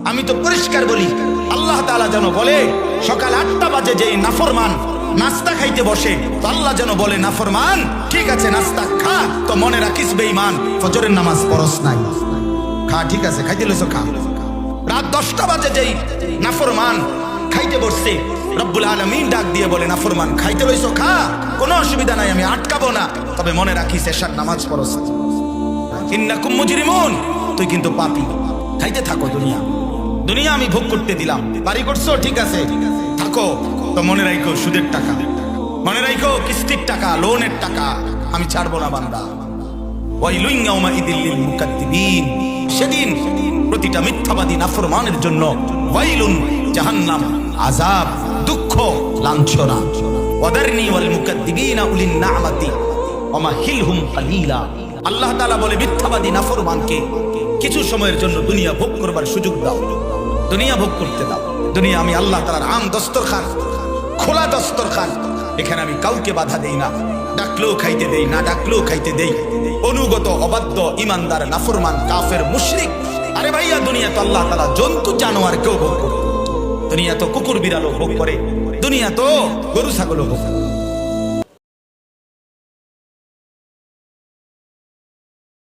আমি তো পরিষ্কার বলি, আল্লাহ তাআলা যেন বলে সকাল 8টা বাজে যেই নাফরমান নাস্তা খাইতে বসে, তো আল্লাহ যেন বলে নাফরমান ঠিক আছে নাস্তা খা, তো মনে রাখিস বেঈমান ফজরের নামাজ পড়স নাই। খা, ঠিক আছে খাইতে লইছো খা। রাত 10টা বাজে যেই নাফরমান খাইতে বসছে, রব্বুল আলামিন ডাক দিয়ে বলে নাফরমান খাইতে লইছো খা, কোনো অসুবিধা নাই, আমি আটকাবো না, তবে মনে রাখিস এশার নামাজ পড়স। ইন্নাকুম মুজরিমুন, তুই কিন্তু পাপী। খাইতে থাকো দুনিয়া, দুনিয়া আমি ভোগ করতে দিলাম। বাড়ি করছো ঠিক আছে থাকো, তো মনে রাখো সুদের টাকা, মনে রাখো কিস্তির টাকা, লোনের টাকা আমি ছাড়বো না বান্দা। ওয়াইলুন ইয়াউমাইযিল লিল মুকাদ্দিবিন, সেদিন প্রতিটা মিথ্যাবাদী নাফরমানের জন্য ওয়াইলুন জাহান্নাম, আযাব, দুঃখ, লাঞ্ছনা। ওয়াদারনি ওয়াল মুকাদ্দিবিনা উলিন না'মাতি ওয়ামাহিলহুম কালিলা। আল্লাহ তাআলা বলে মিথ্যাবাদী নাফরমানকে কিছু সময়ের জন্য দুনিয়া ভোগ করবার সুযোগ দাও, দুনিয়া ভোগ করতে দাও। দুনিয়া আমি আল্লাহ তাআলার আম দস্তরখান, খোলা দস্তরখান, এখানে আমি কাউকে বাধা দেই না, ডাকলেও খাইতে দেই, না ডাকলেও খাইতে দেই। অনুগত, অবাধ্য, ইমানদার, নাফরমান, কাফের, মুশরিক, আরে ভাইয়া দুনিয়া তো আল্লাহ তাআলা জন্তু জানোয়ার কেউ ভোগ করে, দুনিয়া তো কুকুর বিড়ালও ভোগ করে, দুনিয়া তো গরু ছাগলও ভোগ করে।